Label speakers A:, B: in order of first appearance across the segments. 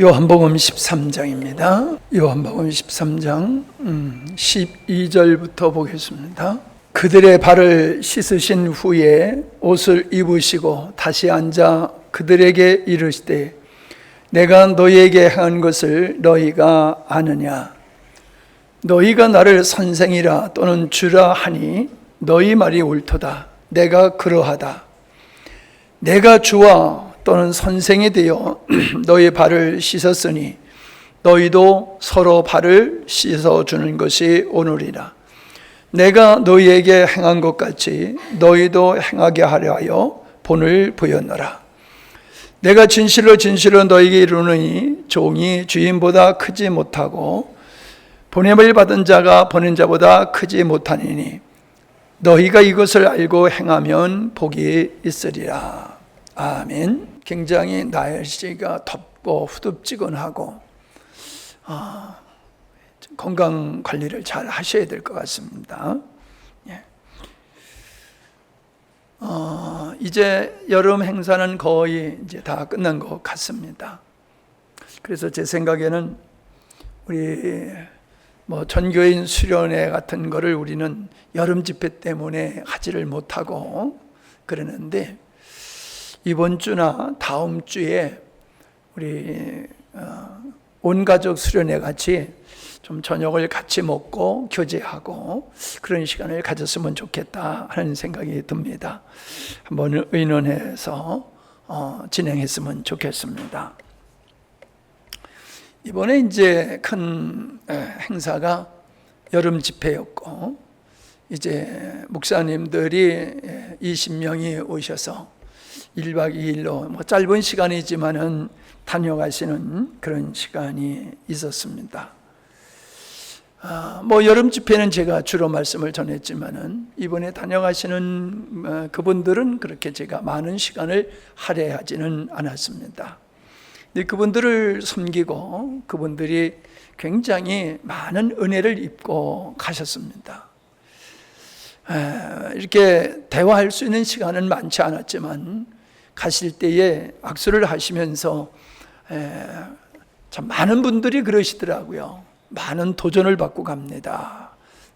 A: 요한복음 13장입니다. 요한복음 13장 12절부터 보겠습니다. 그들의 발을 씻으신 후에 옷을 입으시고 다시 앉아 그들에게 이르시되 내가 너희에게 행한 것을 너희가 아느냐? 너희가 나를 선생이라 또는 주라 하니 너희 말이 옳도다. 내가 그러하다. 내가 주와 또는 선생이 되어 너희 발을 씻었으니 너희도 서로 발을 씻어주는 것이 오늘이라. 내가 너희에게 행한 것 같이 너희도 행하게 하려 하여 본을 보였노라. 내가 진실로 진실로 너희에게 이르노니 종이 주인보다 크지 못하고 보냄을 받은 자가 보낸 자보다 크지 못하니니 너희가 이것을 알고 행하면 복이 있으리라. 아멘. 굉장히 날씨가 덥고 후덥지근하고 건강 관리를 잘 하셔야 될 것 같습니다. 예. 이제 여름 행사는 거의 이제 다 끝난 것 같습니다. 그래서 제 생각에는 우리 전교인 수련회 같은 거를 우리는 여름 집회 때문에 하지를 못하고 그러는데 이번 주나 다음 주에 우리 온 가족 수련회 같이 좀 저녁을 같이 먹고 교제하고 그런 시간을 가졌으면 좋겠다 하는 생각이 듭니다. 한번 의논해서 진행했으면 좋겠습니다. 이번에 이제 큰 행사가 여름 집회였고 이제 목사님들이 20명이 오셔서 1박 2일로 짧은 시간이지만은 다녀가시는 그런 시간이 있었습니다. 여름 집회는 제가 주로 말씀을 전했지만은 이번에 다녀가시는 그분들은 그렇게 제가 많은 시간을 할애하지는 않았습니다. 근데 그분들을 섬기고 그분들이 굉장히 많은 은혜를 입고 가셨습니다. 이렇게 대화할 수 있는 시간은 많지 않았지만 가실 때에 악수를 하시면서 참 많은 분들이 그러시더라고요. 많은 도전을 받고 갑니다.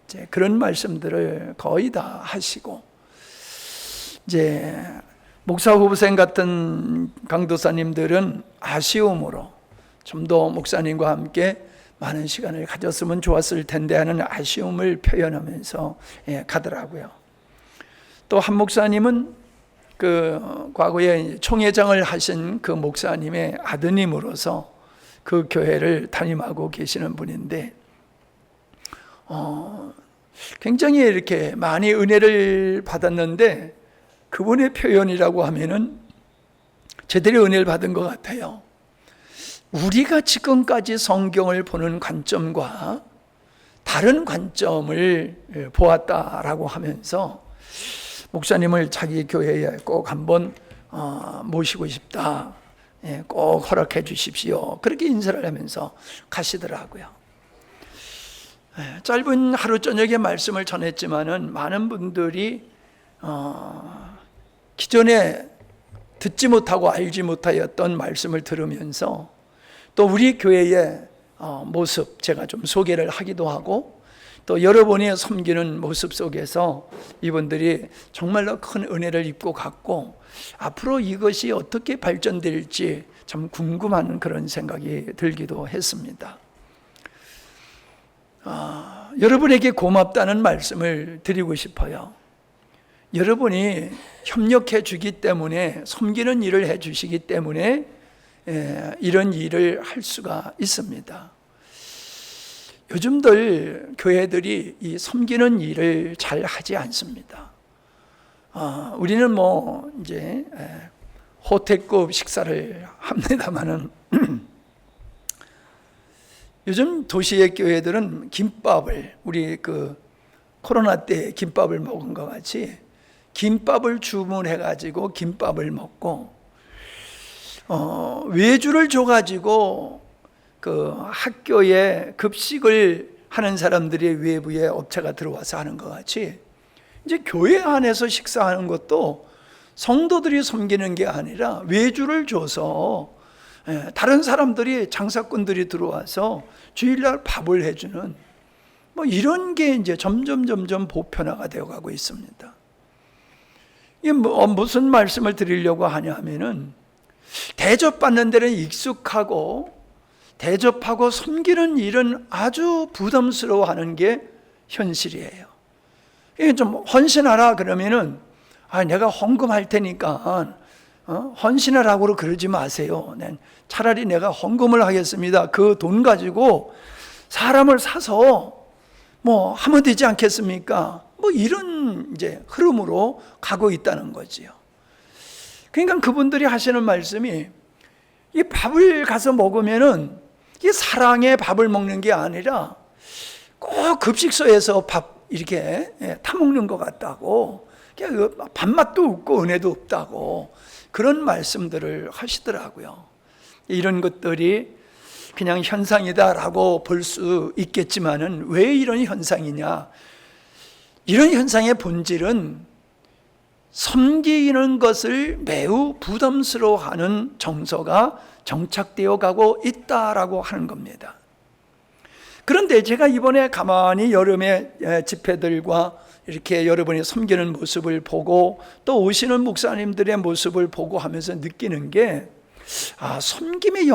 A: 이제 그런 말씀들을 거의 다 하시고 이제 목사 후보생 같은 강도사님들은 아쉬움으로 좀 더 목사님과 함께 많은 시간을 가졌으면 좋았을 텐데 하는 아쉬움을 표현하면서 가더라고요. 또 한 목사님은 그 과거에 총회장을 하신 그 목사님의 아드님으로서 그 교회를 담임하고 계시는 분인데 굉장히 이렇게 많이 은혜를 받았는데 그분의 표현이라고 하면은 제대로 은혜를 받은 것 같아요. 우리가 지금까지 성경을 보는 관점과 다른 관점을 보았다라고 하면서 목사님을 자기 교회에 꼭 한번 모시고 싶다. 꼭 허락해 주십시오. 그렇게 인사를 하면서 가시더라고요. 짧은 하루 저녁에 말씀을 전했지만은 많은 분들이 기존에 듣지 못하고 알지 못하였던 말씀을 들으면서 또 우리 교회의 모습 제가 좀 소개를 하기도 하고 또 여러분이 섬기는 모습 속에서 이분들이 정말로 큰 은혜를 입고 갔고 앞으로 이것이 어떻게 발전될지 참 궁금한 그런 생각이 들기도 했습니다. 여러분에게 고맙다는 말씀을 드리고 싶어요. 여러분이 협력해 주기 때문에 섬기는 일을 해 주시기 때문에 이런 일을 할 수가 있습니다. 요즘들 교회들이 이 섬기는 일을 잘 하지 않습니다. 우리는 이제 호텔급 식사를 합니다만은 요즘 도시의 교회들은 김밥을 우리 그 코로나 때 김밥을 먹은 것 같이 김밥을 주문해 가지고 김밥을 먹고 외주를 줘 가지고 그 학교에 급식을 하는 사람들이 외부의 업체가 들어와서 하는 것 같이 이제 교회 안에서 식사하는 것도 성도들이 섬기는 게 아니라 외주를 줘서 다른 사람들이 장사꾼들이 들어와서 주일날 밥을 해주는 뭐 이런 게 이제 점점 보편화가 되어가고 있습니다. 이게 무슨 말씀을 드리려고 하냐면은 대접받는 데는 익숙하고 대접하고 섬기는 일은 아주 부담스러워하는 게 현실이에요. 이게 좀 헌신하라 그러면은 내가 헌금할 테니까 헌신하라고 그러지 마세요. 차라리 내가 헌금을 하겠습니다. 그 돈 가지고 사람을 사서 뭐 하면 되지 않겠습니까? 뭐 이런 이제 흐름으로 가고 있다는 거지요. 그러니까 그분들이 하시는 말씀이 이 밥을 가서 먹으면은 이게 사랑의 밥을 먹는 게 아니라 꼭 급식소에서 밥 이렇게 타먹는 것 같다고, 밥맛도 없고 은혜도 없다고 그런 말씀들을 하시더라고요. 이런 것들이 그냥 현상이다라고 볼 수 있겠지만은 왜 이런 현상이냐? 이런 현상의 본질은 섬기는 것을 매우 부담스러워하는 정서가 정착되어 가고 있다라고 하는 겁니다. 그런데 제가 이번에 가만히 여름에 집회들과 이렇게 여러분이 섬기는 모습을 보고 또 오시는 목사님들의 모습을 보고 하면서 느끼는 게 섬김의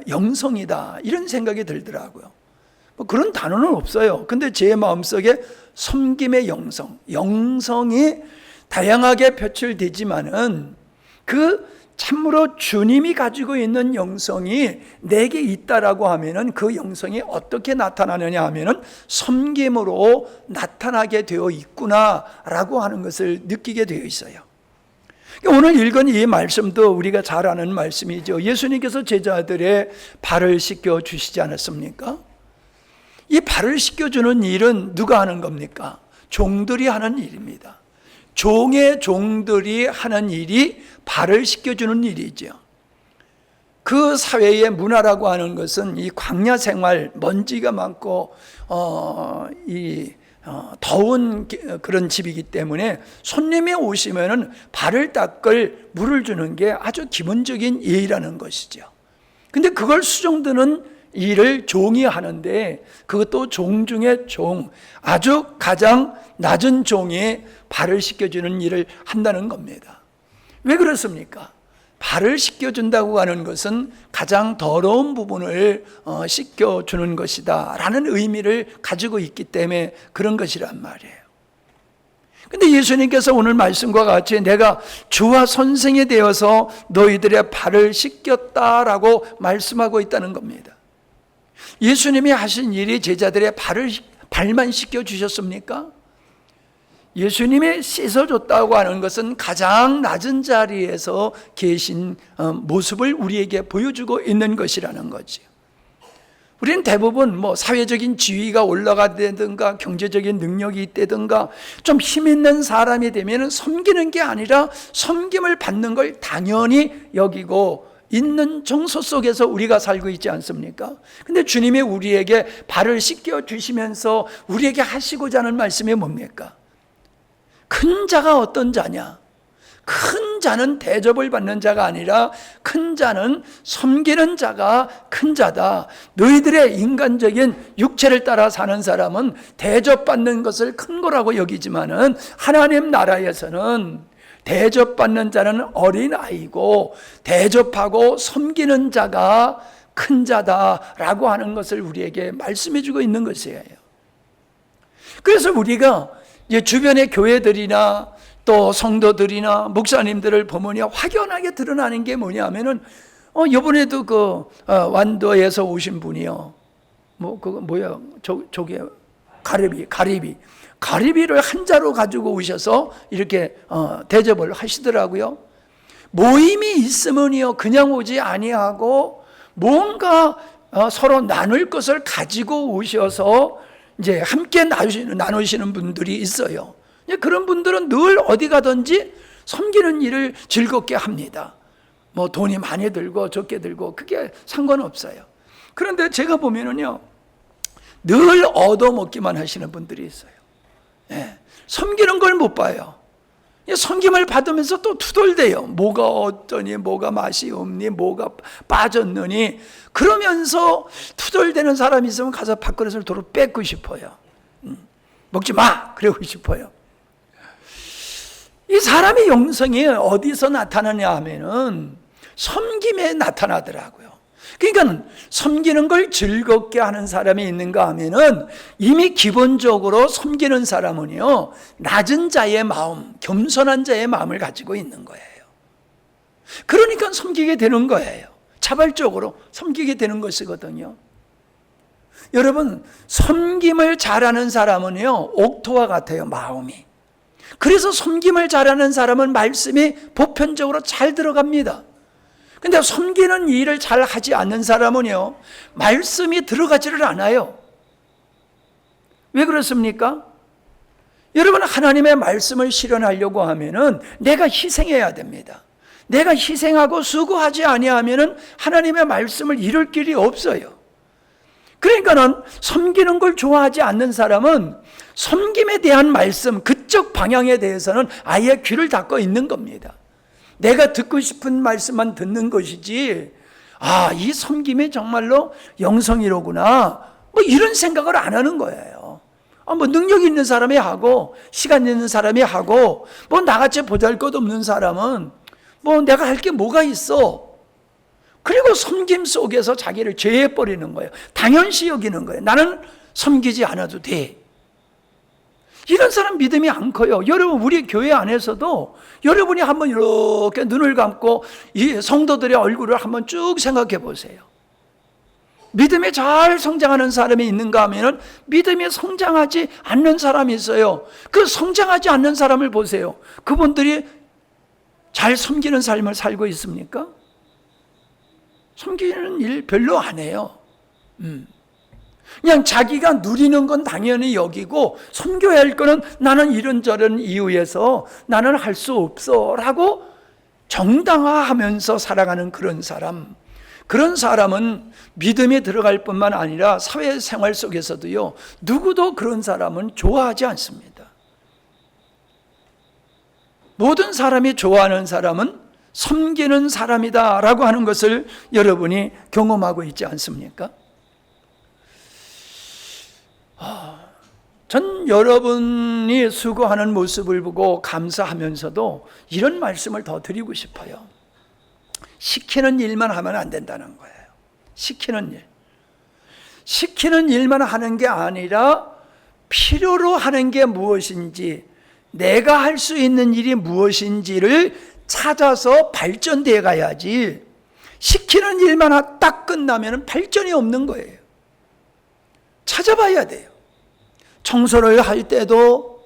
A: 영성이다 이런 생각이 들더라고요. 뭐 그런 단어는 없어요. 근데 제 마음속에 섬김의 영성이 다양하게 표출되지만은 그 참으로 주님이 가지고 있는 영성이 내게 있다라고 하면은 그 영성이 어떻게 나타나느냐 하면은 섬김으로 나타나게 되어 있구나라고 하는 것을 느끼게 되어 있어요. 오늘 읽은 이 말씀도 우리가 잘 아는 말씀이죠. 예수님께서 제자들의 발을 씻겨 주시지 않았습니까? 이 발을 씻겨주는 일은 누가 하는 겁니까? 종들이 하는 일입니다. 종의 종들이 하는 일이 발을 씻겨주는 일이죠. 그 사회의 문화라고 하는 것은 이 광야 생활, 먼지가 많고 더운 그런 집이기 때문에 손님이 오시면은 발을 닦을 물을 주는 게 아주 기본적인 예의라는 것이죠. 근데 그걸 수종드는 일을 종이 하는데 그것도 종 중에 종, 아주 가장 낮은 종이 발을 씻겨주는 일을 한다는 겁니다. 왜 그렇습니까? 발을 씻겨준다고 하는 것은 가장 더러운 부분을 씻겨주는 것이다 라는 의미를 가지고 있기 때문에 그런 것이란 말이에요. 근데 예수님께서 오늘 말씀과 같이 내가 주와 선생이 되어서 너희들의 발을 씻겼다라고 말씀하고 있다는 겁니다. 예수님이 하신 일이 제자들의 발만 씻겨주셨습니까? 예수님이 씻어줬다고 하는 것은 가장 낮은 자리에서 계신 모습을 우리에게 보여주고 있는 것이라는 거지. 우리는 대부분 사회적인 지위가 올라가든가 경제적인 능력이 있다든가 좀 힘 있는 사람이 되면 섬기는 게 아니라 섬김을 받는 걸 당연히 여기고 있는 정서 속에서 우리가 살고 있지 않습니까? 근데 주님이 우리에게 발을 씻겨 주시면서 우리에게 하시고자 하는 말씀이 뭡니까? 큰 자가 어떤 자냐? 큰 자는 대접을 받는 자가 아니라 큰 자는 섬기는 자가 큰 자다. 너희들의 인간적인 육체를 따라 사는 사람은 대접받는 것을 큰 거라고 여기지만은 하나님 나라에서는 대접받는 자는 어린아이고 대접하고 섬기는 자가 큰 자다라고 하는 것을 우리에게 말씀해 주고 있는 것이에요. 그래서 우리가 주변의 교회들이나 또 성도들이나 목사님들을 보면 확연하게 드러나는 게 뭐냐면은 이번에도 완도에서 오신 분이요. 저게 가리비를 한 자루 가지고 오셔서 이렇게 대접을 하시더라고요. 모임이 있으면요 그냥 오지 아니하고 뭔가 서로 나눌 것을 가지고 오셔서 이제 함께 나누시는 분들이 있어요. 그런 분들은 늘 어디 가든지 섬기는 일을 즐겁게 합니다. 돈이 많이 들고 적게 들고 그게 상관없어요. 그런데 제가 보면은요 늘 얻어먹기만 하시는 분들이 있어요. 섬기는 걸 못 봐요. 섬김을 받으면서 또 투덜대요. 뭐가 어떠니, 뭐가 맛이 없니, 뭐가 빠졌느니, 그러면서 투덜대는 사람이 있으면 가서 밥그릇을 도로 뺏고 싶어요. 먹지 마! 그러고 싶어요. 이 사람의 영성이 어디서 나타나냐 하면은 섬김에 나타나더라고요. 그러니까 섬기는 걸 즐겁게 하는 사람이 있는가 하면은 이미 기본적으로 섬기는 사람은요, 낮은 자의 마음, 겸손한 자의 마음을 가지고 있는 거예요. 그러니까 섬기게 되는 거예요. 자발적으로 섬기게 되는 것이거든요. 여러분, 섬김을 잘하는 사람은요, 옥토와 같아요, 마음이. 그래서 섬김을 잘하는 사람은 말씀이 보편적으로 잘 들어갑니다. 근데 섬기는 일을 잘 하지 않는 사람은요, 말씀이 들어가지를 않아요. 왜 그렇습니까? 여러분, 하나님의 말씀을 실현하려고 하면은 내가 희생해야 됩니다. 내가 희생하고 수고하지 아니하면은 하나님의 말씀을 이룰 길이 없어요. 그러니까는 섬기는 걸 좋아하지 않는 사람은 섬김에 대한 말씀, 그쪽 방향에 대해서는 아예 귀를 닫고 있는 겁니다. 내가 듣고 싶은 말씀만 듣는 것이지, 이 섬김이 정말로 영성이로구나, 뭐 이런 생각을 안 하는 거예요. 뭐 능력 있는 사람이 하고, 시간 있는 사람이 하고, 뭐 나같이 보잘것없는 사람은 뭐 내가 할 게 뭐가 있어. 그리고 섬김 속에서 자기를 제해버리는 거예요. 당연시 여기는 거예요. 나는 섬기지 않아도 돼. 이런 사람 믿음이 안 커요. 여러분, 우리 교회 안에서도 여러분이 한번 이렇게 눈을 감고 이 성도들의 얼굴을 한번 쭉 생각해 보세요. 믿음이 잘 성장하는 사람이 있는가 하면 믿음이 성장하지 않는 사람이 있어요. 그 성장하지 않는 사람을 보세요. 그분들이 잘 섬기는 삶을 살고 있습니까? 섬기는 일 별로 안 해요. 그냥 자기가 누리는 건 당연히 여기고 섬겨야 할 거는 나는 이런저런 이유에서 나는 할 수 없어 라고 정당화하면서 살아가는 그런 사람은 믿음에 들어갈 뿐만 아니라 사회생활 속에서도요, 누구도 그런 사람은 좋아하지 않습니다. 모든 사람이 좋아하는 사람은 섬기는 사람이다 라고 하는 것을 여러분이 경험하고 있지 않습니까? 전 여러분이 수고하는 모습을 보고 감사하면서도 이런 말씀을 더 드리고 싶어요. 시키는 일만 하면 안 된다는 거예요. 시키는 일만 하는 게 아니라 필요로 하는 게 무엇인지, 내가 할 수 있는 일이 무엇인지를 찾아서 발전되어 가야지, 시키는 일만 딱 끝나면 발전이 없는 거예요. 찾아봐야 돼요. 청소를 할 때도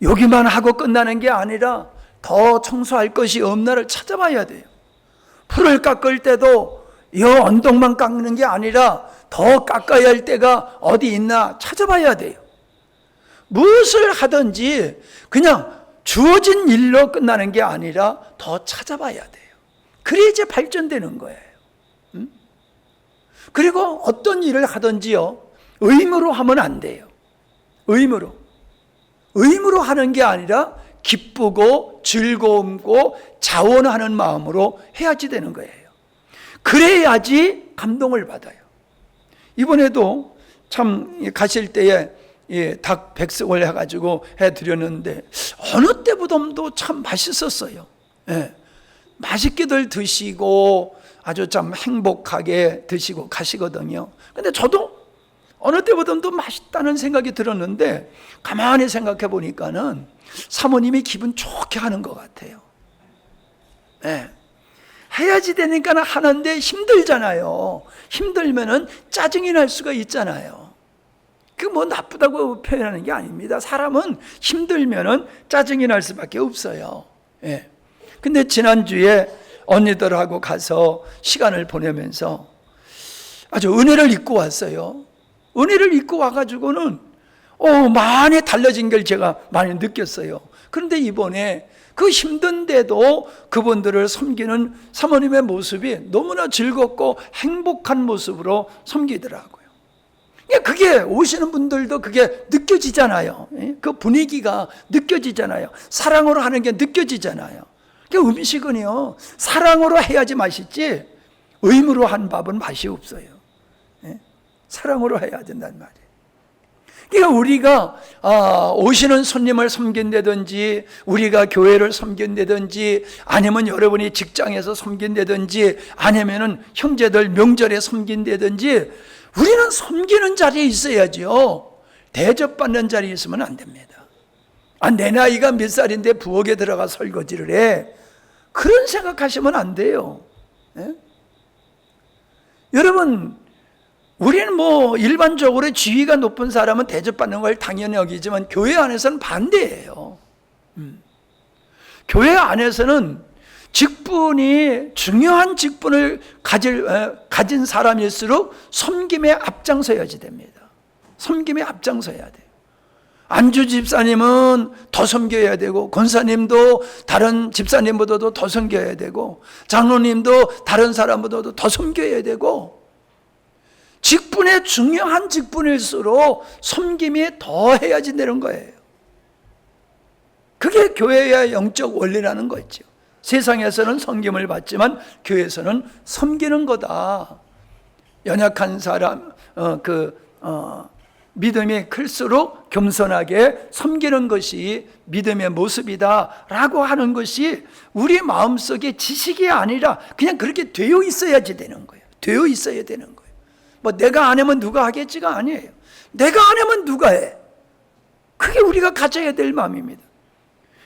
A: 여기만 하고 끝나는 게 아니라 더 청소할 것이 없나를 찾아봐야 돼요. 풀을 깎을 때도 이 언덕만 깎는 게 아니라 더 깎아야 할 때가 어디 있나 찾아봐야 돼요. 무엇을 하든지 그냥 주어진 일로 끝나는 게 아니라 더 찾아봐야 돼요. 그래야지 발전되는 거예요. 그리고 어떤 일을 하든지요, 의무로 하면 안 돼요. 의무로 하는 게 아니라 기쁘고 즐거움고 자원하는 마음으로 해야지 되는 거예요. 그래야지 감동을 받아요. 이번에도 참 가실 때에 닭 백숙을 해가지고 해드렸는데 어느 때보다도 참 맛있었어요. 맛있게들 드시고 아주 참 행복하게 드시고 가시거든요. 근데 저도 어느 때보다도 맛있다는 생각이 들었는데 가만히 생각해 보니까는 사모님이 기분 좋게 하는 것 같아요. 해야지 되니까 하는데 힘들잖아요. 힘들면은 짜증이 날 수가 있잖아요. 그 뭐 나쁘다고 표현하는 게 아닙니다. 사람은 힘들면은 짜증이 날 수밖에 없어요. 근데 지난주에 언니들하고 가서 시간을 보내면서 아주 은혜를 입고 왔어요. 은혜를 입고 와가지고는 많이 달라진 걸 제가 많이 느꼈어요. 그런데 이번에 그 힘든데도 그분들을 섬기는 사모님의 모습이 너무나 즐겁고 행복한 모습으로 섬기더라고요. 그게 오시는 분들도 그게 느껴지잖아요. 그 분위기가 느껴지잖아요. 사랑으로 하는 게 느껴지잖아요. 음식은요, 사랑으로 해야지 맛있지 의무로 한 밥은 맛이 없어요. 사랑으로 해야 된단 말이에요. 그러니까 우리가 오시는 손님을 섬긴다든지, 우리가 교회를 섬긴다든지, 아니면 여러분이 직장에서 섬긴다든지, 아니면은 형제들 명절에 섬긴다든지, 우리는 섬기는 자리에 있어야지요. 대접받는 자리에 있으면 안 됩니다. 내 나이가 몇 살인데 부엌에 들어가 설거지를 해, 그런 생각하시면 안 돼요. 여러분, 우리는 일반적으로 지위가 높은 사람은 대접받는 걸 당연히 여기지만 교회 안에서는 반대예요. 교회 안에서는 직분이 중요한 직분을 가진 사람일수록 섬김에 앞장서야지 됩니다. 섬김에 앞장서야 돼요. 안주 집사님은 더 섬겨야 되고, 권사님도 다른 집사님보다도 더 섬겨야 되고, 장로님도 다른 사람보다도 더 섬겨야 되고, 직분에 중요한 직분일수록 섬김이 더 해야지 되는 거예요. 그게 교회의 영적 원리라는 거죠. 세상에서는 섬김을 받지만 교회에서는 섬기는 거다. 연약한 사람, 믿음이 클수록 겸손하게 섬기는 것이 믿음의 모습이다라고 하는 것이 우리 마음속에 지식이 아니라 그냥 그렇게 되어 있어야지 되는 거예요. 되어 있어야 되는 거예요. 내가 안 하면 누가 하겠지가 아니에요. 내가 안 하면 누가 해? 그게 우리가 가져야 될 마음입니다.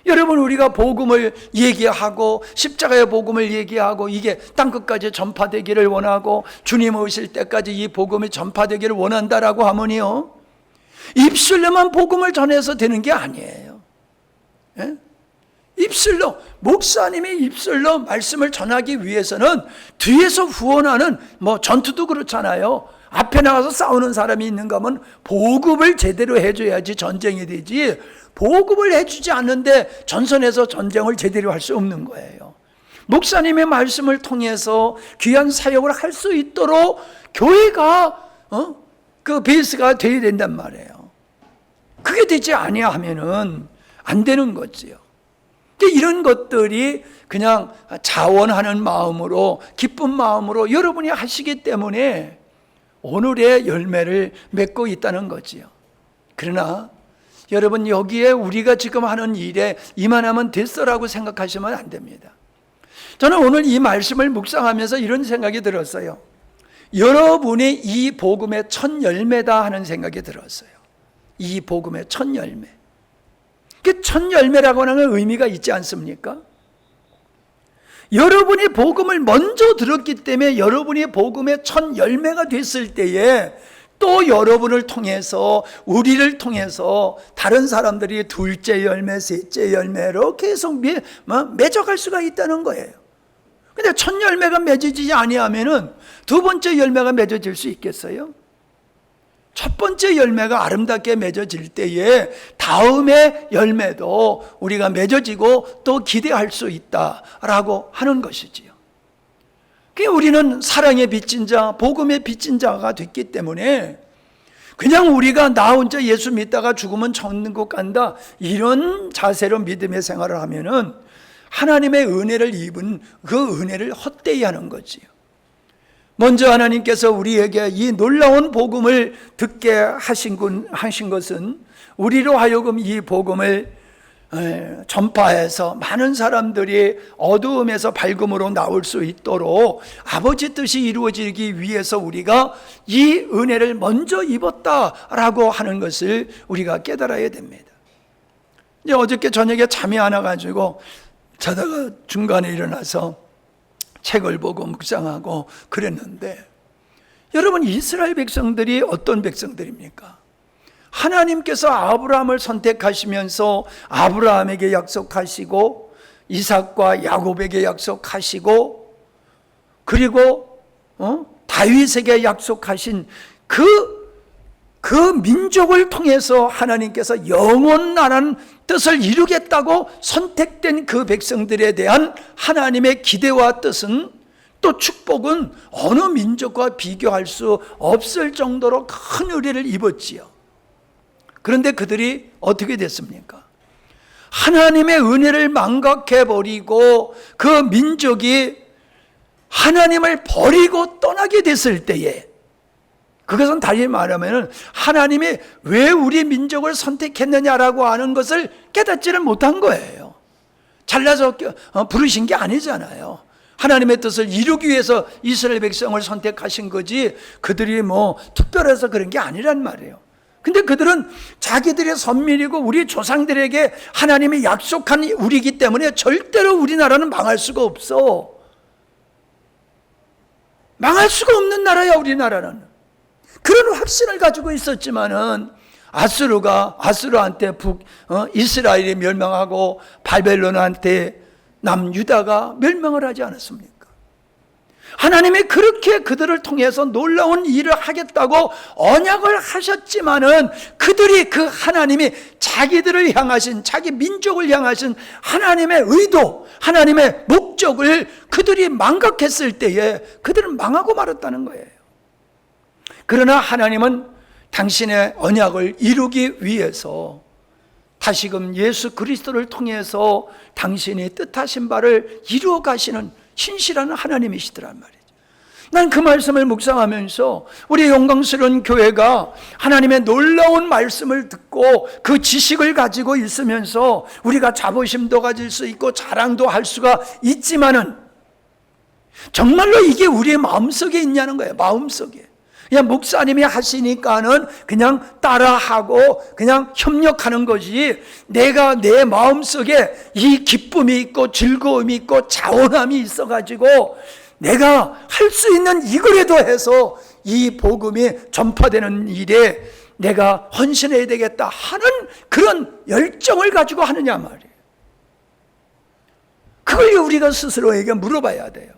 A: 여러분, 우리가 복음을 얘기하고 십자가의 복음을 얘기하고 이게 땅끝까지 전파되기를 원하고 주님 오실 때까지 이 복음이 전파되기를 원한다라고 하면요, 입술로만 복음을 전해서 되는 게 아니에요. 입술로, 목사님이 입술로 말씀을 전하기 위해서는 뒤에서 후원하는 전투도 그렇잖아요. 앞에 나가서 싸우는 사람이 있는가 하면 보급을 제대로 해줘야지 전쟁이 되지, 보급을 해주지 않는데 전선에서 전쟁을 제대로 할 수 없는 거예요. 목사님의 말씀을 통해서 귀한 사역을 할 수 있도록 교회가 그 베이스가 되어야 된단 말이에요. 그게 되지 아니하면은 안 되는 거지요. 이런 것들이 그냥 자원하는 마음으로, 기쁜 마음으로 여러분이 하시기 때문에 오늘의 열매를 맺고 있다는 거지요. 그러나 여러분, 여기에 우리가 지금 하는 일에 이만하면 됐어라고 생각하시면 안 됩니다. 저는 오늘 이 말씀을 묵상하면서 이런 생각이 들었어요. 여러분이 이 복음의 첫 열매다 하는 생각이 들었어요. 이 복음의 첫 열매. 그 첫 열매라고 하는 의미가 있지 않습니까? 여러분이 복음을 먼저 들었기 때문에 여러분이 복음의 첫 열매가 됐을 때에 또 여러분을 통해서, 우리를 통해서 다른 사람들이 둘째 열매, 셋째 열매로 계속 맺어갈 수가 있다는 거예요. 근데 첫 열매가 맺어지지 아니하면은 두 번째 열매가 맺어질 수 있겠어요? 첫 번째 열매가 아름답게 맺어질 때에 다음의 열매도 우리가 맺어지고 또 기대할 수 있다라고 하는 것이지요. 우리는 사랑의 빚진 자, 복음의 빚진 자가 됐기 때문에 그냥 우리가 나 혼자 예수 믿다가 죽으면 천국 간다, 이런 자세로 믿음의 생활을 하면은 하나님의 은혜를 입은 그 은혜를 헛되이 하는 거지요. 먼저 하나님께서 우리에게 이 놀라운 복음을 듣게 하신 것은 우리로 하여금 이 복음을 전파해서 많은 사람들이 어두움에서 밝음으로 나올 수 있도록 아버지 뜻이 이루어지기 위해서 우리가 이 은혜를 먼저 입었다라고 하는 것을 우리가 깨달아야 됩니다. 이제 어저께 저녁에 잠이 안 와가지고 자다가 중간에 일어나서 책을 보고 묵상하고 그랬는데, 여러분, 이스라엘 백성들이 어떤 백성들입니까? 하나님께서 아브라함을 선택하시면서 아브라함에게 약속하시고 이삭과 야곱에게 약속하시고 그리고 다윗에게 약속하신 그 민족을 통해서 하나님께서 영원한 뜻을 이루겠다고 선택된 그 백성들에 대한 하나님의 기대와 뜻은 또 축복은 어느 민족과 비교할 수 없을 정도로 큰 의뢰를 입었지요. 그런데 그들이 어떻게 됐습니까? 하나님의 은혜를 망각해버리고 그 민족이 하나님을 버리고 떠나게 됐을 때에, 그것은 다시 말하면 하나님이 왜 우리 민족을 선택했느냐라고 하는 것을 깨닫지를 못한 거예요. 잘라서 부르신 게 아니잖아요. 하나님의 뜻을 이루기 위해서 이스라엘 백성을 선택하신 거지 그들이 뭐 특별해서 그런 게 아니란 말이에요. 근데 그들은 자기들의 선민이고 우리 조상들에게 하나님이 약속한 우리이기 때문에 절대로 우리나라는 망할 수가 없어. 망할 수가 없는 나라야, 우리나라는. 그런 확신을 가지고 있었지만은 아수르한테 이스라엘이 멸망하고 바벨론한테 남유다가 멸망을 하지 않았습니까? 하나님이 그렇게 그들을 통해서 놀라운 일을 하겠다고 언약을 하셨지만은 그들이 그 하나님이 자기들을 향하신, 자기 민족을 향하신 하나님의 의도, 하나님의 목적을 그들이 망각했을 때에 그들은 망하고 말았다는 거예요. 그러나 하나님은 당신의 언약을 이루기 위해서 다시금 예수 그리스도를 통해서 당신이 뜻하신 바를 이루어 가시는 신실한 하나님이시더란 말이죠. 난 그 말씀을 묵상하면서 우리 영광스러운 교회가 하나님의 놀라운 말씀을 듣고 그 지식을 가지고 있으면서 우리가 자부심도 가질 수 있고 자랑도 할 수가 있지만은 정말로 이게 우리의 마음속에 있냐는 거예요. 마음속에. 그냥 목사님이 하시니까는 그냥 따라하고 그냥 협력하는 것이, 내가 내 마음속에 이 기쁨이 있고 즐거움이 있고 자원함이 있어가지고 내가 할 수 있는 이거라도 해서 이 복음이 전파되는 일에 내가 헌신해야 되겠다 하는 그런 열정을 가지고 하느냐 말이에요. 그걸 우리가 스스로에게 물어봐야 돼요.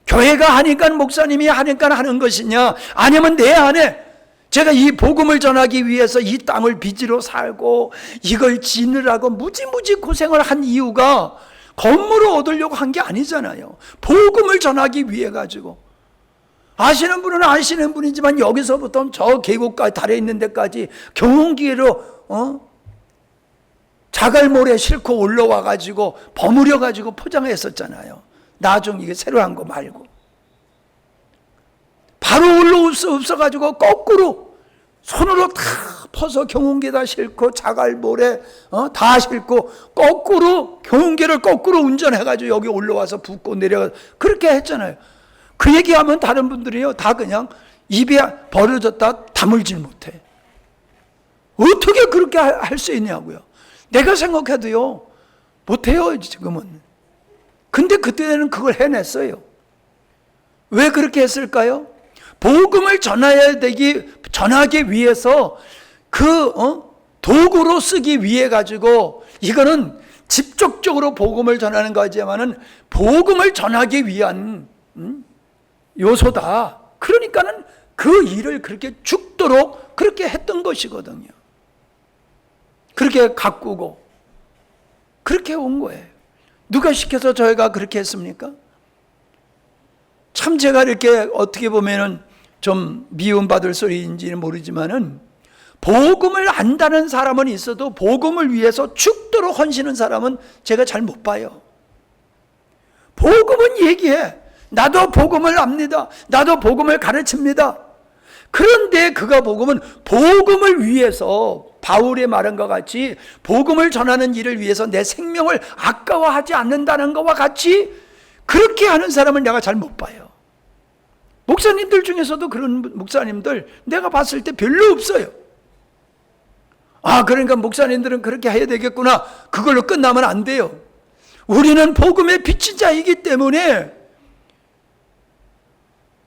A: 교회가 하니까, 목사님이 하니까 하는 것이냐, 아니면 내 안에 제가 이 복음을 전하기 위해서 이 땅을 빚으로 살고 이걸 지느라고 무지무지 고생을 한 이유가 건물을 얻으려고 한 게 아니잖아요. 복음을 전하기 위해 가지고. 아시는 분은 아시는 분이지만 여기서부터 저 계곡까지, 달에 있는 데까지 경운기로 자갈모래 싣고 올라와 가지고 버무려 가지고 포장했었잖아요. 나중 이게 새로 한 거 말고. 바로 올라올 수 없어가지고 거꾸로 손으로 다 퍼서 경운기에다 싣고 자갈모래 다 싣고 거꾸로 경운기를 거꾸로 운전해가지고 여기 올라와서 붓고 내려가 그렇게 했잖아요. 그 얘기하면 다른 분들이요 다 그냥 입에 버려졌다 다물질 못해. 어떻게 그렇게 할 수 있냐고요. 내가 생각해도요 못해요 지금은. 근데 그때는 그걸 해냈어요. 왜 그렇게 했을까요? 복음을 전하기 위해서 그 도구로 쓰기 위해 가지고, 이거는 직접적으로 복음을 전하는 거지만은 복음을 전하기 위한 요소다. 그러니까는 그 일을 그렇게 죽도록 그렇게 했던 것이거든요. 그렇게 가꾸고 그렇게 온 거예요. 누가 시켜서 저희가 그렇게 했습니까? 참 제가 이렇게 어떻게 보면은 좀 미움받을 소리인지는 모르지만은 복음을 안다는 사람은 있어도 복음을 위해서 죽도록 헌신하는 사람은 제가 잘 못 봐요. 복음은 얘기해. 나도 복음을 압니다. 나도 복음을 가르칩니다. 그런데 그가 복음을 위해서 바울의 말한 것 같이 복음을 전하는 일을 위해서 내 생명을 아까워하지 않는다는 것과 같이 그렇게 하는 사람은 내가 잘 못 봐요. 목사님들 중에서도 그런 목사님들 내가 봤을 때 별로 없어요. 그러니까 목사님들은 그렇게 해야 되겠구나. 그걸로 끝나면 안 돼요. 우리는 복음의 빛인 자이기 때문에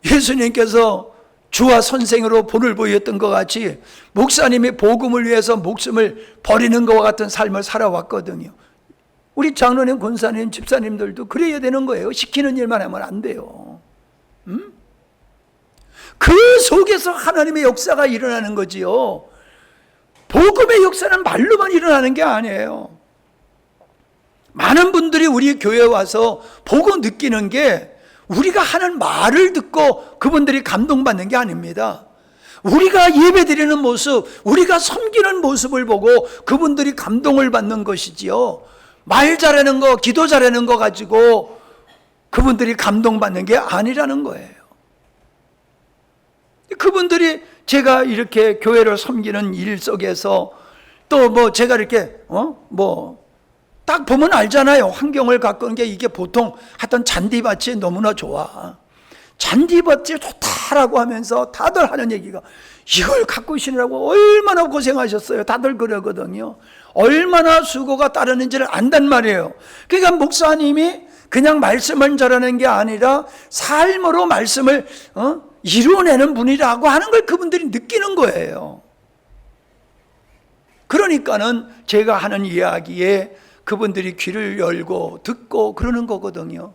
A: 예수님께서 주와 선생으로 본을 보였던 것 같이 목사님이 복음을 위해서 목숨을 버리는 것과 같은 삶을 살아왔거든요. 우리 장로님, 권사님, 집사님들도 그래야 되는 거예요. 시키는 일만 하면 안 돼요. 그 속에서 하나님의 역사가 일어나는 거지요. 복음의 역사는 말로만 일어나는 게 아니에요. 많은 분들이 우리 교회에 와서 보고 느끼는 게 우리가 하는 말을 듣고 그분들이 감동받는 게 아닙니다. 우리가 예배드리는 모습, 우리가 섬기는 모습을 보고 그분들이 감동을 받는 것이지요. 말 잘하는 거, 기도 잘하는 거 가지고 그분들이 감동받는 게 아니라는 거예요. 그분들이 제가 이렇게 교회를 섬기는 일 속에서 또 뭐 제가 이렇게 딱 보면 알잖아요. 환경을 가꾸는 게 이게 보통 하여튼 잔디밭이 너무나 좋아. 잔디밭이 좋다라고 하면서 다들 하는 얘기가 이걸 가꾸시느라고 얼마나 고생하셨어요. 다들 그러거든요. 얼마나 수고가 따르는지를 안단 말이에요. 그러니까 목사님이 그냥 말씀을 전하는 게 아니라 삶으로 말씀을 이루어내는 분이라고 하는 걸 그분들이 느끼는 거예요. 그러니까는 제가 하는 이야기에 그분들이 귀를 열고 듣고 그러는 거거든요.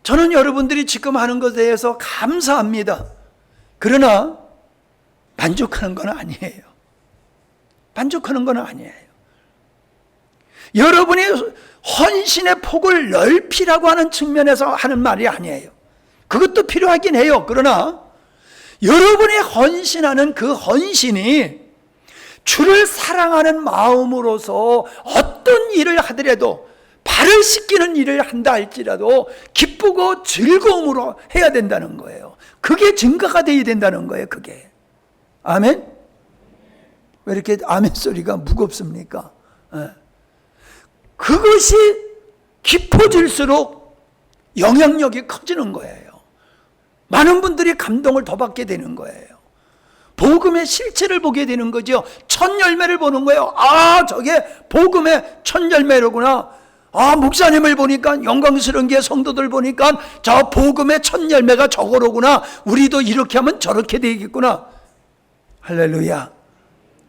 A: 저는 여러분들이 지금 하는 것에 대해서 감사합니다. 그러나 만족하는 건 아니에요. 만족하는 건 아니에요. 여러분이 헌신의 폭을 넓히라고 하는 측면에서 하는 말이 아니에요. 그것도 필요하긴 해요. 그러나 여러분이 헌신하는 그 헌신이 주를 사랑하는 마음으로서 어떤 일을 하더라도 발을 씻기는 일을 한다 할지라도 기쁘고 즐거움으로 해야 된다는 거예요. 그게 증거가 되어야 된다는 거예요. 그게. 아멘? 왜 이렇게 아멘 소리가 무겁습니까? 그것이 깊어질수록 영향력이 커지는 거예요. 많은 분들이 감동을 더 받게 되는 거예요. 복음의 실체를 보게 되는 거죠. 첫 열매를 보는 거예요. 아, 저게 복음의 첫 열매로구나. 아, 목사님을 보니까 영광스러운 게 성도들 보니까 저 복음의 첫 열매가 저거로구나. 우리도 이렇게 하면 저렇게 되겠구나. 할렐루야.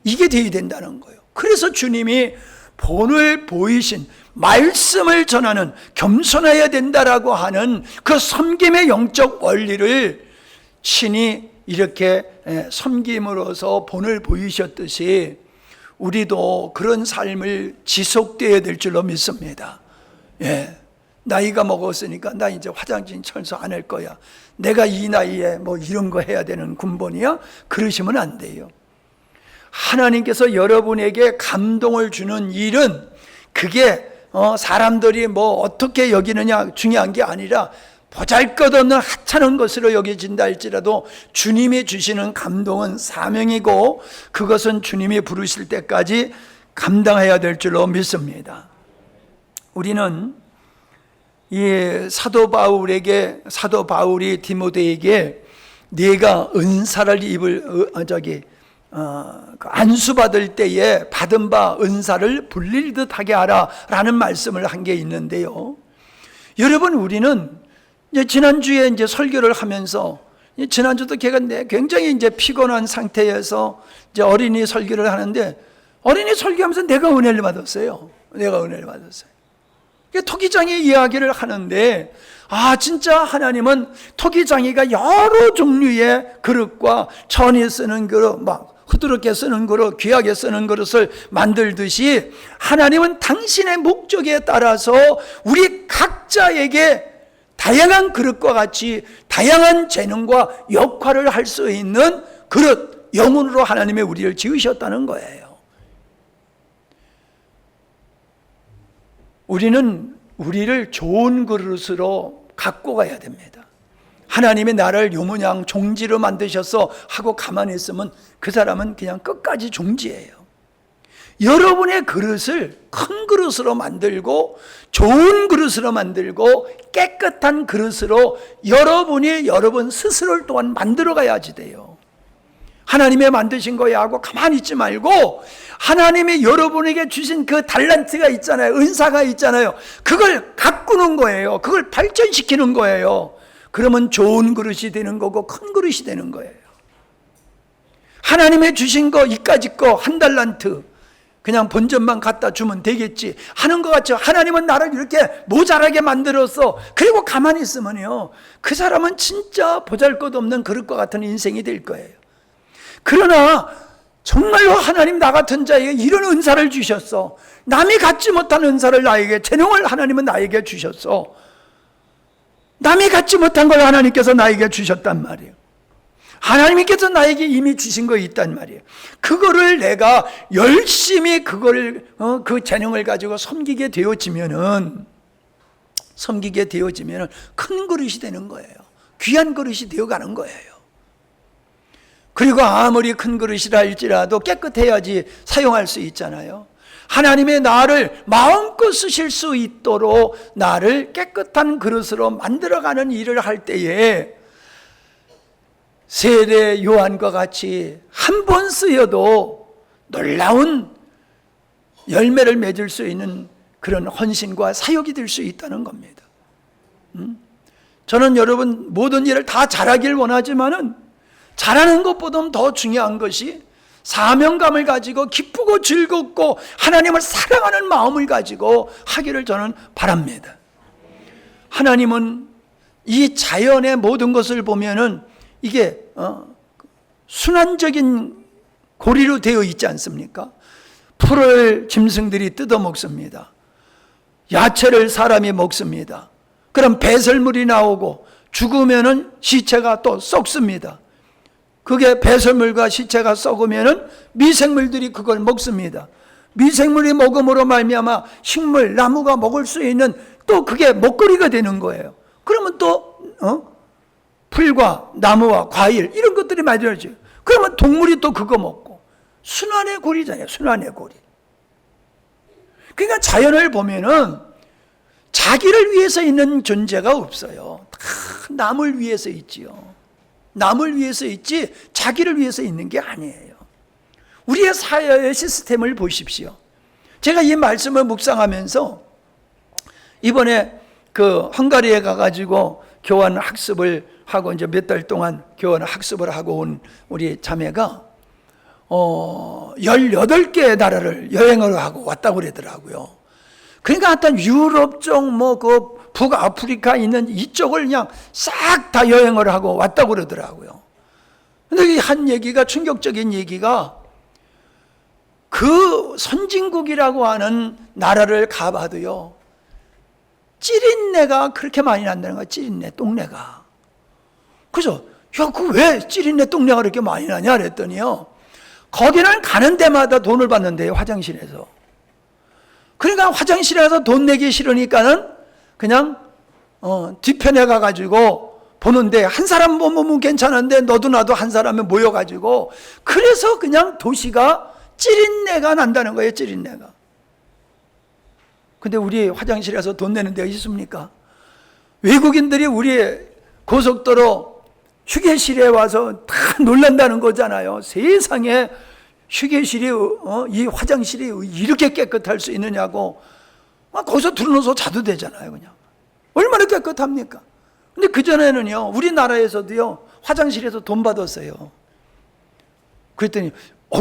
A: 이게 되어야 된다는 거예요. 그래서 주님이 본을 보이신 말씀을 전하는 겸손해야 된다라고 하는 그 섬김의 영적 원리를 신이 이렇게 섬김으로써 본을 보이셨듯이 우리도 그런 삶을 지속되어야 될 줄로 믿습니다. 예, 나이가 먹었으니까 나 이제 화장실 청소 안 할 거야. 내가 이 나이에 뭐 이런 거 해야 되는 군번이야? 그러시면 안 돼요. 하나님께서 여러분에게 감동을 주는 일은 그게 사람들이 뭐 어떻게 여기느냐 중요한 게 아니라 보잘것없는 하찮은 것으로 여겨진다 할지라도 주님이 주시는 감동은 사명이고 그것은 주님이 부르실 때까지 감당해야 될 줄로 믿습니다. 우리는 이 사도 바울이 디모데에게 네가 은사를 안수받을 때에 받은 바 은사를 불릴 듯하게 하라 라는 말씀을 한 게 있는데요. 여러분, 우리는 지난주에 이제 설교를 하면서 지난주도 걔가 굉장히 이제 피곤한 상태에서 이제 어린이 설교를 하는데 어린이 설교하면서 내가 은혜를 받았어요. 토기장이 이야기를 하는데 진짜 하나님은 토기장이가 여러 종류의 그릇과 천이 쓰는 그릇, 막 흐드럽게 쓰는 그릇, 귀하게 쓰는 그릇을 만들듯이 하나님은 당신의 목적에 따라서 우리 각자에게 다양한 그릇과 같이 다양한 재능과 역할을 할 수 있는 그릇, 영혼으로 하나님의 우리를 지으셨다는 거예요. 우리는 우리를 좋은 그릇으로 갖고 가야 됩니다. 하나님이 나를 요 모양 종지로 만드셔서 하고 가만히 있으면 그 사람은 그냥 끝까지 종지예요. 여러분의 그릇을 큰 그릇으로 만들고 좋은 그릇으로 만들고 깨끗한 그릇으로 여러분이 여러분 스스로를 또한 만들어 가야지 돼요. 하나님의 만드신 거야 하고 가만히 있지 말고 하나님이 여러분에게 주신 그 달란트가 있잖아요. 은사가 있잖아요. 그걸 가꾸는 거예요. 그걸 발전시키는 거예요. 그러면 좋은 그릇이 되는 거고 큰 그릇이 되는 거예요. 하나님의 주신 거 이까짓 거 한 달란트 그냥 본전만 갖다 주면 되겠지 하는 것 같죠. 하나님은 나를 이렇게 모자라게 만들었어. 그리고 가만히 있으면요, 그 사람은 진짜 보잘것없는 그릇과 같은 인생이 될 거예요. 그러나 정말로 하나님 나 같은 자에게 이런 은사를 주셨어. 남이 갖지 못한 은사를 나에게, 재능을 하나님은 나에게 주셨어. 남이 갖지 못한 걸 하나님께서 나에게 주셨단 말이에요. 하나님께서 나에게 이미 주신 거 있단 말이에요. 그거를 내가 열심히 그거를 그 재능을 가지고 섬기게 되어지면은 큰 그릇이 되는 거예요. 귀한 그릇이 되어가는 거예요. 그리고 아무리 큰 그릇이라 할지라도 깨끗해야지 사용할 수 있잖아요. 하나님의 나를 마음껏 쓰실 수 있도록 나를 깨끗한 그릇으로 만들어가는 일을 할 때에 세례 요한과 같이 한 번 쓰여도 놀라운 열매를 맺을 수 있는 그런 헌신과 사역이 될 수 있다는 겁니다. 저는 여러분 모든 일을 다 잘하길 원하지만은 잘하는 것보다 더 중요한 것이 사명감을 가지고 기쁘고 즐겁고 하나님을 사랑하는 마음을 가지고 하기를 저는 바랍니다. 하나님은 이 자연의 모든 것을 보면은 이게 순환적인 고리로 되어 있지 않습니까? 풀을 짐승들이 뜯어 먹습니다. 야채를 사람이 먹습니다. 그럼 배설물이 나오고 죽으면은 시체가 또 썩습니다. 그게 배설물과 시체가 썩으면은 미생물들이 그걸 먹습니다. 미생물이 먹음으로 말미암아 식물, 나무가 먹을 수 있는 또 그게 먹거리가 되는 거예요. 그러면 또 풀과 나무와 과일 이런 것들이 만들어져요. 그러면 동물이 또 그거 먹고 순환의 고리잖아요. 순환의 고리. 그러니까 자연을 보면은 자기를 위해서 있는 존재가 없어요. 다 남을 위해서 있지요. 남을 위해서 있지 자기를 위해서 있는 게 아니에요. 우리의 사회의 시스템을 보십시오. 제가 이 말씀을 묵상하면서 이번에 그 헝가리에 가가지고 교환 학습을 하고 이제 몇 달 동안 교환 학습을 하고 온 우리 자매가 18개의 나라를 여행을 하고 왔다고 그러더라고요. 그러니까 하여튼 유럽 쪽 그 북아프리카 있는 이쪽을 그냥 싹 다 여행을 하고 왔다고 그러더라고요. 근데 한 얘기가 충격적인 얘기가 그 선진국이라고 하는 나라를 가봐도요. 찌린내가 그렇게 많이 난다는 거야. 찌린내, 똥내가. 그래서 야, 그 왜 찌린내, 똥내가 그렇게 많이 나냐 그랬더니요. 거기는 가는 데마다 돈을 받는데요. 화장실에서. 그러니까 화장실에서 돈 내기 싫으니까는 그냥 뒤편에 가가지고 보는데 한 사람 보면 괜찮은데 너도 나도 한 사람이 모여가지고 그래서 그냥 도시가 찌린내가 난다는 거예요. 찌린내가. 근데 우리 화장실에서 돈 내는 데가 있습니까? 외국인들이 우리 고속도로 휴게실에 와서 다 놀란다는 거잖아요. 세상에 휴게실이 이 화장실이 이렇게 깨끗할 수 있느냐고 거기서 들어놓아서 자도 되잖아요. 그냥 얼마나 깨끗합니까? 근데 그전에는요 우리나라에서도요 화장실에서 돈 받았어요. 그랬더니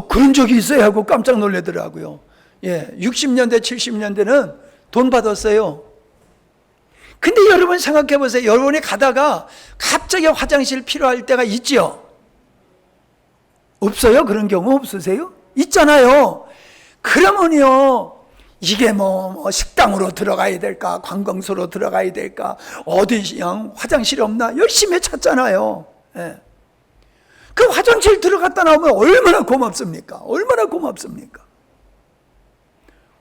A: 그런 적이 있어요 하고 깜짝 놀라더라고요. 예, 60년대 70년대는 돈 받았어요. 근데 여러분 생각해 보세요. 여러분이 가다가 갑자기 화장실 필요할 때가 있죠? 없어요? 그런 경우 없으세요? 있잖아요. 그러면요 이게 뭐 식당으로 들어가야 될까, 관광소로 들어가야 될까, 어디 그냥 화장실이 없나 열심히 찾잖아요. 예. 그 화장실 들어갔다 나오면 얼마나 고맙습니까? 얼마나 고맙습니까?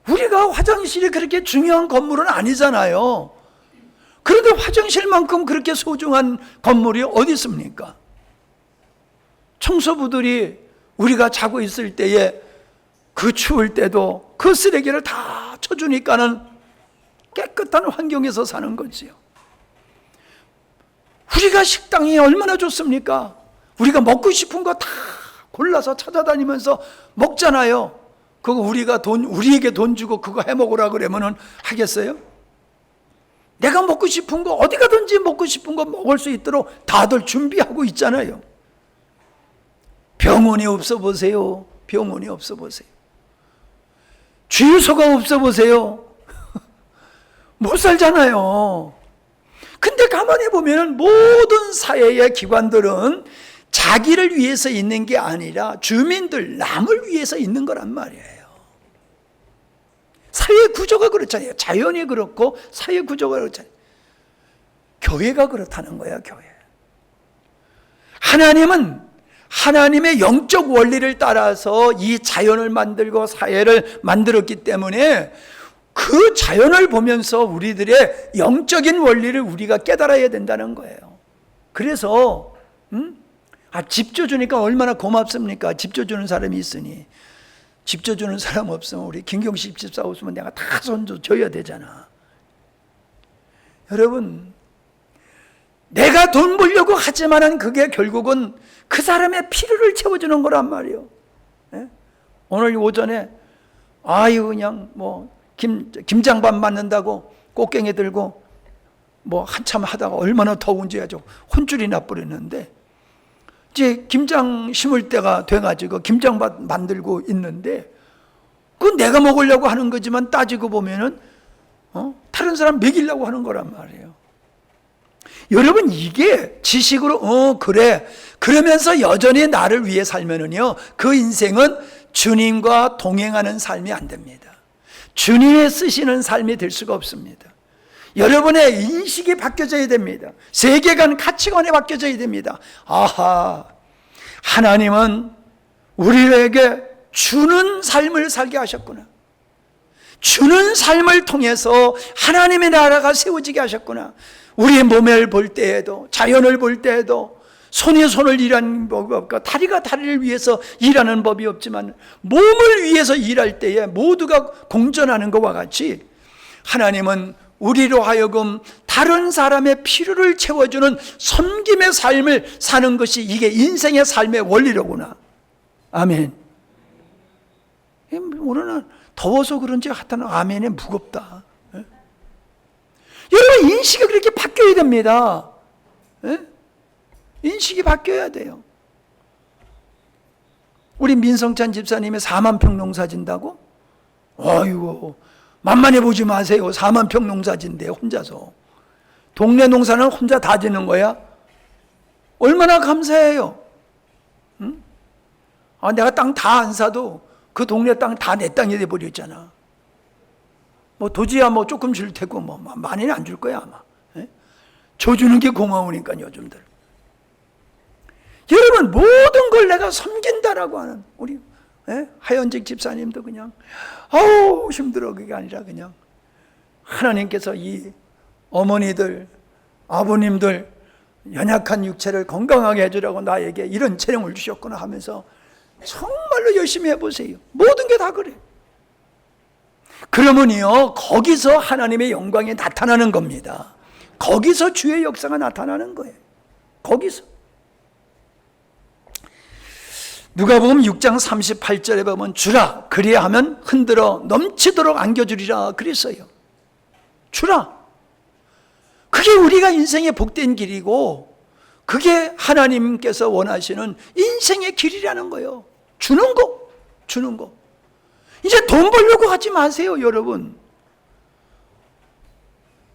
A: 우리가 화장실이 그렇게 중요한 건물은 아니잖아요. 그런데 화장실만큼 그렇게 소중한 건물이 어디 있습니까? 청소부들이 우리가 자고 있을 때에 그 추울 때도 그 쓰레기를 다 쳐주니까는 깨끗한 환경에서 사는 거지요. 우리가 식당이 얼마나 좋습니까? 우리가 먹고 싶은 거 다 골라서 찾아다니면서 먹잖아요. 그거 우리에게 돈 주고 그거 해 먹으라 그러면은 하겠어요? 내가 먹고 싶은 거 어디 가든지 먹고 싶은 거 먹을 수 있도록 다들 준비하고 있잖아요. 병원이 없어 보세요. 병원이 없어 보세요. 주유소가 없어 보세요. 못 살잖아요. 근데 가만히 보면 모든 사회의 기관들은 자기를 위해서 있는 게 아니라 주민들, 남을 위해서 있는 거란 말이에요. 사회 구조가 그렇잖아요. 자연이 그렇고 사회 구조가 그렇잖아요. 교회가 그렇다는 거야, 교회. 하나님은 하나님의 영적 원리를 따라서 이 자연을 만들고 사회를 만들었기 때문에 그 자연을 보면서 우리들의 영적인 원리를 우리가 깨달아야 된다는 거예요. 그래서 집 줘주니까 얼마나 고맙습니까? 집 줘주는 사람이 있으니. 집 줘주는 사람 없으면 우리 김경식 집사 없으면 내가 다 손 줘야 되잖아. 여러분, 내가 돈 벌려고 하지만은 그게 결국은 그 사람의 필요를 채워주는 거란 말이에요. 예? 오늘 오전에 그냥 김장밥 맞는다고 꽃갱이 들고 한참 하다가 얼마나 더운지 아주 혼쭐이 나버렸는데, 이제 김장 심을 때가 돼가지고 김장밥 만들고 있는데, 그건 내가 먹으려고 하는 거지만 따지고 보면은 다른 사람 먹이려고 하는 거란 말이에요. 여러분, 이게 지식으로 그래 그러면서 여전히 나를 위해 살면은요, 그 인생은 주님과 동행하는 삶이 안 됩니다. 주님의 쓰시는 삶이 될 수가 없습니다. 여러분의 인식이 바뀌어져야 됩니다. 세계관, 가치관이 바뀌어져야 됩니다. 하나님은 우리에게 주는 삶을 살게 하셨구나. 주는 삶을 통해서 하나님의 나라가 세워지게 하셨구나. 우리의 몸을 볼 때에도, 자연을 볼 때에도 손이 손을 일하는 법이 없고 다리가 다리를 위해서 일하는 법이 없지만 몸을 위해서 일할 때에 모두가 공존하는 것과 같이 하나님은 우리로 하여금 다른 사람의 필요를 채워주는 섬김의 삶을 사는 것이 이게 인생의 삶의 원리로구나. 아멘. 오늘은 더워서 그런지 하여튼 아멘이 무겁다. 여러분, 인식이 그렇게 바뀌어야 됩니다. 인식이 바뀌어야 돼요. 우리 민성찬 집사님이 4만 평 농사 진다고? 아이고, 만만해 보지 마세요. 4만 평 농사 진대 혼자서. 동네 농사는 혼자 다 지는 거야? 얼마나 감사해요. 응? 내가 땅 다 안 사도 그 동네 땅 다 내 땅이 돼버렸잖아. 도지야 조금 줄 테고 많이는 안 줄 거야 아마. 줘주는 게 고마우니까 요즘들. 여러분, 모든 걸 내가 섬긴다라고 하는 우리 하현직 집사님도 그냥 힘들어. 그게 아니라 그냥 하나님께서 이 어머니들, 아버님들 연약한 육체를 건강하게 해주라고 나에게 이런 재능을 주셨구나 하면서 정말로 열심히 해보세요. 모든 게 다 그래. 그러면요, 거기서 하나님의 영광이 나타나는 겁니다. 거기서 주의 역사가 나타나는 거예요. 거기서. 누가복음 6장 38절에 보면 주라, 그리하면 흔들어 넘치도록 안겨주리라 그랬어요. 주라. 그게 우리가 인생의 복된 길이고 그게 하나님께서 원하시는 인생의 길이라는 거예요. 주는 거. 이제 돈 벌려고 하지 마세요, 여러분.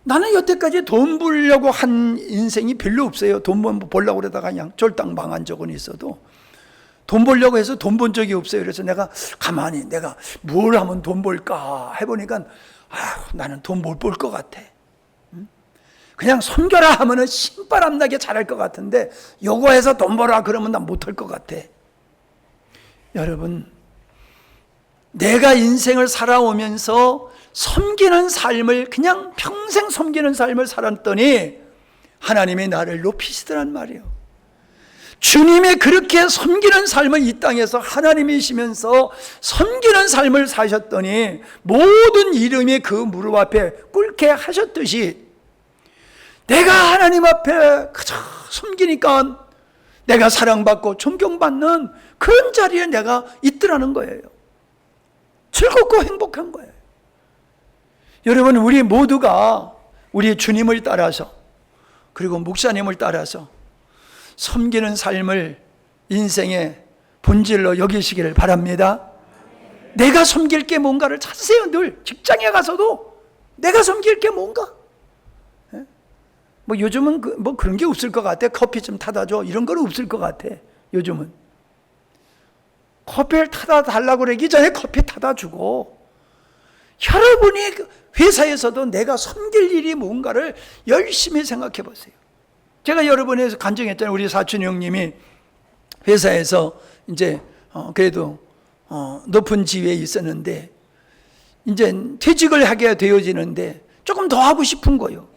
A: 나는 여태까지 돈 벌려고 한 인생이 별로 없어요. 돈 벌려고 그러다가 그냥 쫄딱 망한 적은 있어도 돈 벌려고 해서 돈 번 적이 없어요. 그래서 내가 가만히 내가 뭘 하면 돈 벌까 해보니까 나는 돈 못 벌 것 같아. 그냥 손겨라 하면은 신바람 나게 잘할 것 같은데 요거 해서 돈 벌어 그러면 난 못할 것 같아. 여러분, 내가 인생을 살아오면서 섬기는 삶을 그냥 평생 섬기는 삶을 살았더니 하나님이 나를 높이시더란 말이에요. 주님이 그렇게 섬기는 삶을 이 땅에서 하나님이시면서 섬기는 삶을 사셨더니 모든 이름이 그 무릎 앞에 꿇게 하셨듯이 내가 하나님 앞에 그저 섬기니까 내가 사랑받고 존경받는 그런 자리에 내가 있더라는 거예요. 즐겁고 행복한 거예요. 여러분, 우리 모두가 우리 주님을 따라서 그리고 목사님을 따라서 섬기는 삶을 인생의 본질로 여기시기를 바랍니다. 내가 섬길 게 뭔가를 찾으세요. 늘 직장에 가서도 내가 섬길 게 뭔가. 요즘은 그런 게 없을 것 같아. 커피 좀 타다 줘 이런 건 없을 것 같아. 요즘은 커피를 타다 달라고 그러기 전에 커피 타다 주고 여러분이 회사에서도 내가 섬길 일이 뭔가를 열심히 생각해 보세요. 제가 여러분에서 간증했잖아요. 우리 사촌 형님이 회사에서 이제 그래도 높은 지위에 있었는데 이제 퇴직을 하게 되어지는데 조금 더 하고 싶은 거예요.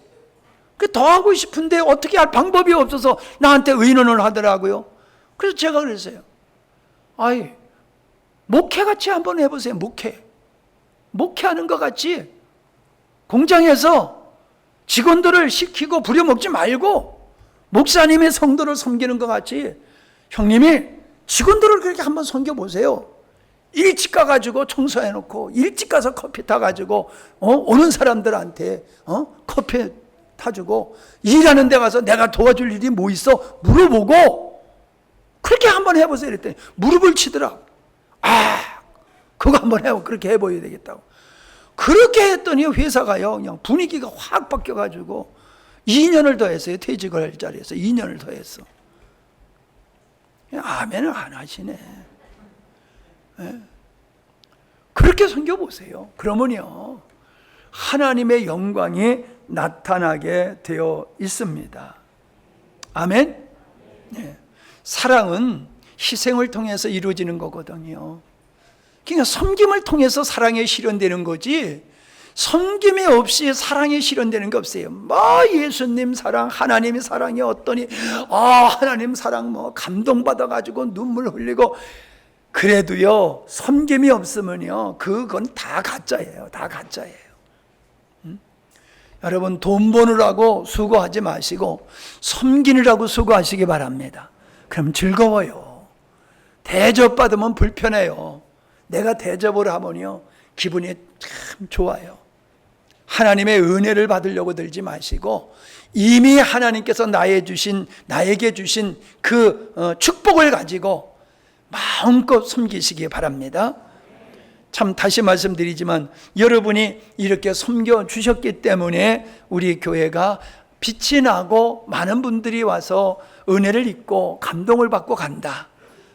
A: 더 하고 싶은데 어떻게 할 방법이 없어서 나한테 의논을 하더라고요. 그래서 제가 그랬어요. 아이, 목회같이 한번 해보세요. 목회하는 것 같이 공장에서 직원들을 시키고 부려먹지 말고 목사님의 성도를 섬기는 것 같이 형님이 직원들을 그렇게 한번 섬겨보세요. 일찍 가가지고 청소해놓고 일찍 가서 커피 타가지고 오는 사람들한테 커피 타주고 일하는 데 가서 내가 도와줄 일이 뭐 있어? 물어보고 그렇게 한번 해보세요. 이랬더니 무릎을 치더라고. 그거 한번 해보 그렇게 해봐야 되겠다고. 그렇게 했더니 회사가요 그냥 분위기가 확 바뀌어가지고 2년을 더 했어요. 퇴직을 할 자리에서 2년을 더 했어. 아멘을 안 하시네. 네. 그렇게 섬겨보세요. 그러면요 하나님의 영광이 나타나게 되어 있습니다. 아멘. 네. 사랑은 희생을 통해서 이루어지는 거거든요. 그러니까 섬김을 통해서 사랑이 실현되는 거지 섬김이 없이 사랑이 실현되는 게 없어요. 예수님 사랑, 하나님의 사랑이 어떠니 하나님 사랑 감동받아가지고 눈물 흘리고 그래도요 섬김이 없으면요 그건 다 가짜예요. 다 가짜예요. 여러분 돈 버느라고 수고하지 마시고 섬기느라고 수고하시기 바랍니다. 그럼 즐거워요. 대접받으면 불편해요. 내가 대접을 하면요 기분이 참 좋아요. 하나님의 은혜를 받으려고 들지 마시고 이미 하나님께서 나에게 주신 그 축복을 가지고 마음껏 섬기시기 바랍니다. 참 다시 말씀드리지만 여러분이 이렇게 섬겨주셨기 때문에 우리 교회가 빛이 나고 많은 분들이 와서 은혜를 입고 감동을 받고 간다.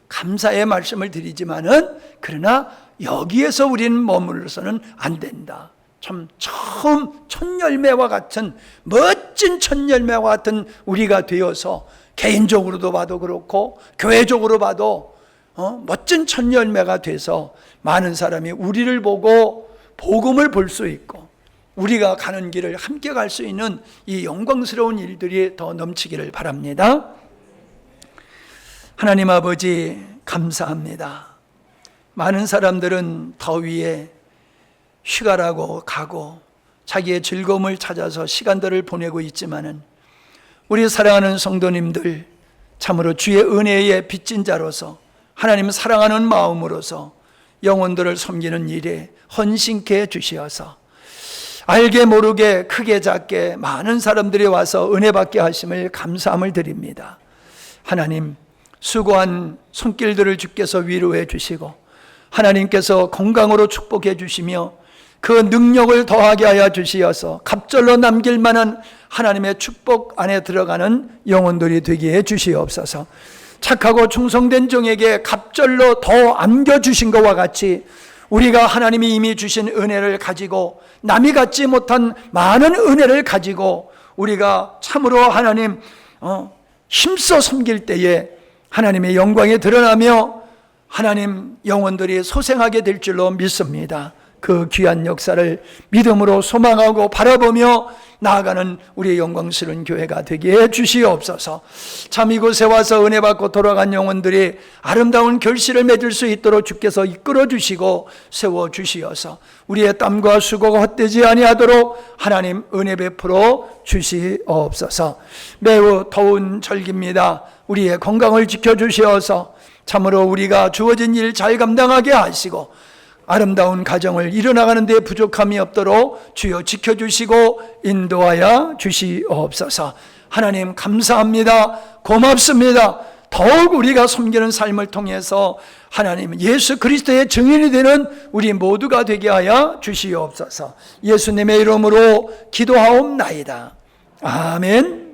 A: 감사의 말씀을 드리지만은 그러나 여기에서 우리는 머물러서는 안 된다. 참 처음 첫 열매와 같은 멋진 첫 열매와 같은 우리가 되어서 개인적으로도 봐도 그렇고 교회적으로 봐도 멋진 첫 열매가 돼서 많은 사람이 우리를 보고 복음을 볼 수 있고 우리가 가는 길을 함께 갈 수 있는 이 영광스러운 일들이 더 넘치기를 바랍니다. 하나님 아버지 감사합니다. 많은 사람들은 더위에 휴가라고 가고 자기의 즐거움을 찾아서 시간들을 보내고 있지만은 우리 사랑하는 성도님들 참으로 주의 은혜에 빚진 자로서 하나님 사랑하는 마음으로서 영혼들을 섬기는 일에 헌신케 해주시어서 알게 모르게 크게 작게 많은 사람들이 와서 은혜 받게 하심을 감사함을 드립니다. 하나님 수고한 손길들을 주께서 위로해 주시고 하나님께서 건강으로 축복해 주시며 그 능력을 더하게 하여 주시어서 갑절로 남길 만한 하나님의 축복 안에 들어가는 영혼들이 되게 해 주시옵소서. 착하고 충성된 종에게 갑절로 더 안겨주신 것과 같이 우리가 하나님이 이미 주신 은혜를 가지고 남이 갖지 못한 많은 은혜를 가지고 우리가 참으로 하나님 힘써 섬길 때에 하나님의 영광이 드러나며 하나님 영혼들이 소생하게 될 줄로 믿습니다. 그 귀한 역사를 믿음으로 소망하고 바라보며 나아가는 우리의 영광스러운 교회가 되게 해 주시옵소서. 참 이곳에 와서 은혜 받고 돌아간 영혼들이 아름다운 결실을 맺을 수 있도록 주께서 이끌어 주시고 세워 주시어서 우리의 땀과 수고가 헛되지 아니하도록 하나님 은혜 베풀어 주시옵소서. 매우 더운 절기입니다. 우리의 건강을 지켜주시어서 참으로 우리가 주어진 일 잘 감당하게 하시고 아름다운 가정을 이뤄나가는 데 부족함이 없도록 주여 지켜주시고 인도하여 주시옵소서. 하나님 감사합니다. 고맙습니다. 더욱 우리가 섬기는 삶을 통해서 하나님 예수 그리스도의 증인이 되는 우리 모두가 되게 하여 주시옵소서. 예수님의 이름으로 기도하옵나이다. 아멘.